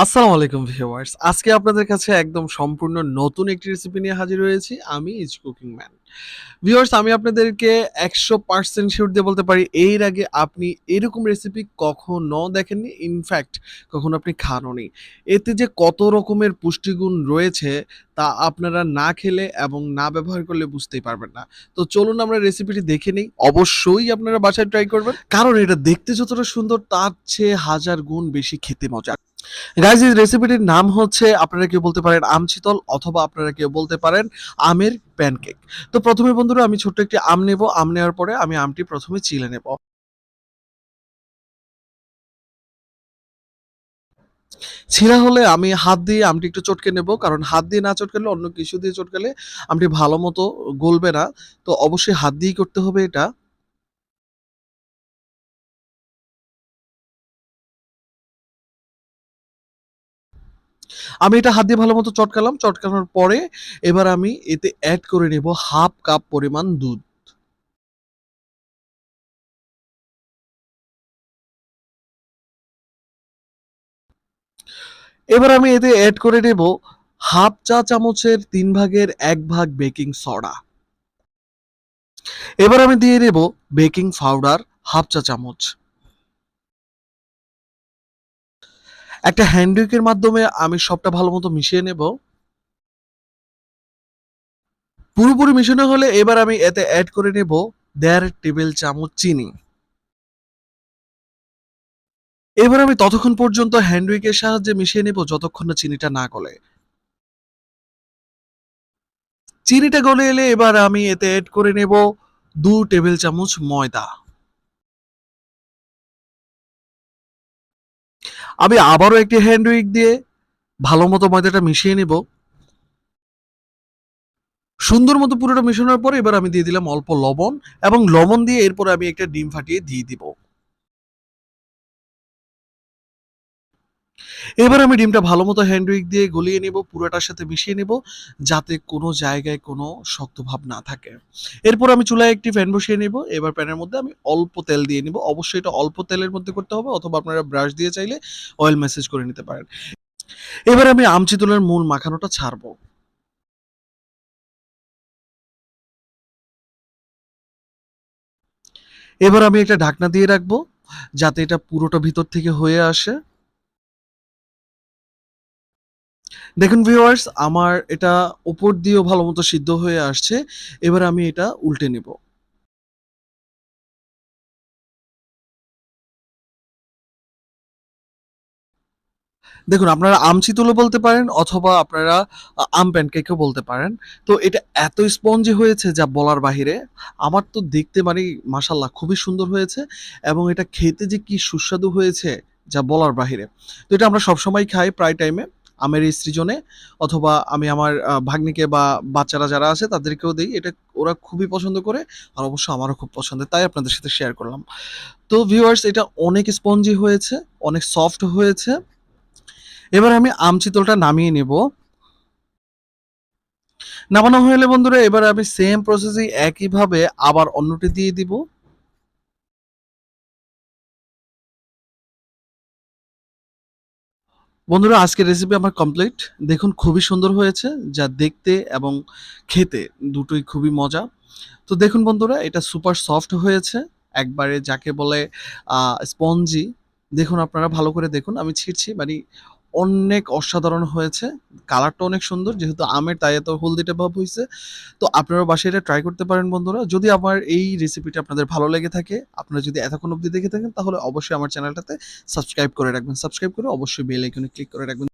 আসসালামু আলাইকুম ভিউয়ার্স। আজকে আপনাদের কাছে একদম সম্পূর্ণ নতুন একটি রেসিপি নিয়ে হাজির হয়েছি। আমি ইজ কুকিং ম্যান। ভিউয়ার্স, আমি আপনাদেরকে 100% সিউর দিয়ে বলতে পারি এর আগে আপনি এরকম রেসিপি কখনো দেখেননি। ইনফ্যাক্ট কখনো আপনি খানওনি। এতে যে কত রকমের পুষ্টিগুণ রয়েছে তা আপনারা না খেলে এবং না ব্যবহার করলে বুঝতেই পারবেন না। তো চলুন আমরা রেসিপিটি দেখে নেই। অবশ্যই আপনারা বাসায় ট্রাই করবেন। কারণ এটা দেখতে যতটা সুন্দর তার চেয়ে হাজার গুণ বেশি খেতে মজার। গাইজ, এই রেসিপিটির নাম হচ্ছে, আপনারা কেউ বলতে পারেন আম চিতল, অথবা আপনারা কেউ বলতে পারেন আমের প্যানকেক। তো প্রথমে বন্ধুরা আমি ছোট্ট একটি আম নেব। আম নেওয়ার পরে আমি আমটি প্রথমে চিলে নেব। ছিঁড়া হলে আমি হাত দিয়ে আমটি একটু চটকে নেব, কারণ হাত দিয়ে না চটকালে অন্য কিছু দিয়ে চটকালে আমটি ভালো মতো গলবে না। তো অবশ্যই হাত দিয়েই করতে হবে এটা। আমি এটা হাত দিয়ে ভালো মতো চটকালাম। চটকানোর পরে এবার আমি এতে অ্যাড করে নেব হাফ কাপ পরিমাণ দুধ। এবার আমি এতে অ্যাড করে নেব হাফ চা চামচের 3 ভাগের 1 ভাগ বেকিং সোডা। এবার আমি দিয়ে দেব বেকিং পাউডার হাফ চা চামচ। একটা হ্যান্ড উইকের মাধ্যমে আমি সবটা ভালো মতো মিশিয়ে নেব। পুরোপুরি মিশানো হলে এবার আমি এতে অ্যাড করে নেব 1.5 টেবিল চামচ চিনি। এবার আমি ততক্ষণ পর্যন্ত হ্যান্ড উইকের সাহায্যে মিশিয়ে নেব যতক্ষণ না চিনিটা না গলে। চিনিটা গলে এলে এবার আমি এতে অ্যাড করে নেব 2 টেবিল চামচ ময়দা। আমি আবারও একটি হ্যান্ড উইক দিয়ে ভালো মতো ময়দাটা মিশিয়ে নেব। সুন্দর মতো পুরোটা মেশানোর পরে এবার আমি দিয়ে দিলাম অল্প লবণ, এবং লবণ দিয়ে এরপর আমি একটা ডিম ফাটিয়ে দিয়ে দিব। এবার আমি ডিমটা ভালো মতো হ্যান্ড উইক দিয়ে গলিয়ে নেব, পুরোটার সাথে মিশিয়ে নেব, যাতে কোনো জায়গায় কোনো শক্ত ভাব না থাকে। এরপর আমি চুলায় একটি প্যান বসিয়ে নেব। এবার প্যানের মধ্যে আমি অল্প তেল দিয়ে নিব। অবশ্যই এটা অল্প তেলের মধ্যে করতে হবে, অথবা আপনারা ব্রাশ দিয়ে চাইলে অয়েল ম্যাসেজ করে নিতে পারেন। এবার আমি আমচি তুলের মূল মাখানোটা ছাড়বো। এবার আমি একটা ঢাকনা দিয়ে রাখবো, যাতে এটা পুরোটা ভিতর থেকে হয়ে আসে। দেখুন ভিউয়ার্স, আমার এটা উপর দিয়েও ভালো মতো সিদ্ধ হয়ে আসছে। এবার আমি এটা উল্টে নেব। দেখুন, আপনারা আমচি তুলো বলতে পারেন, অথবা আপনারা আম প্যানকেকও বলতে পারেন। তো এটা এত স্পঞ্জি হয়েছে যা বলার বাহিরে। আমার তো দেখতে মানে মাশাআল্লাহ খুবই সুন্দর হয়েছে, এবং এটা খেতে যে কি সুস্বাদু হয়েছে যা বলার বাহিরে। তো এটা আমরা সবসময় খাই প্রায় টাইমে আমের এই সৃজনে, অথবা আমি আমার ভাগ্নিকে বা বাচ্চারা যারা আছে তাদেরকেও দেই। এটা ওরা খুবই পছন্দ করে, আর অবশ্য আমারও খুব পছন্দের। তাই আপনাদের সাথে শেয়ার করলাম। তো ভিউয়ার্স, এটা অনেক স্পঞ্জি হয়েছে, অনেক সফট হয়েছে। এবার আমি আম চিতলটা নামিয়ে নেব। নামানো হয়ে গেলে বন্ধুরা, এবার আমি সেম প্রসেসে একইভাবে আবার অন্যটি দিয়ে দিব। বন্ধুরা, আজকের রেসিপি আমার কমপ্লিট। দেখুন খুবই সুন্দর হয়েছে, যা দেখতে এবং খেতে দুটোই খুবই মজা। তো দেখুন বন্ধুরা, এটা সুপার সফট হয়েছে, একবারে যাকে বলে স্পঞ্জি। দেখুন, আপনারা ভালো করে দেখুন, আমি ছিঁড়ছি মানে অনেক অসাধারণ হয়েছে। কালারটা অনেক সুন্দর, যেহেতু আমের তাই এত হলদেটে ভাব হইছে। তো আপনারাও বাসায় এটা ট্রাই করতে পারেন বন্ধুরা। যদি আমার এই রেসিপিটা আপনাদের ভালো লেগে থাকে, আপনারা যদি এতক্ষণ অবধি দেখে থাকেন, তাহলে অবশ্যই আমার চ্যানেলটাতে সাবস্ক্রাইব করে রাখবেন। সাবস্ক্রাইব করে অবশ্যই বেল আইকনে ক্লিক করে রাখবেন।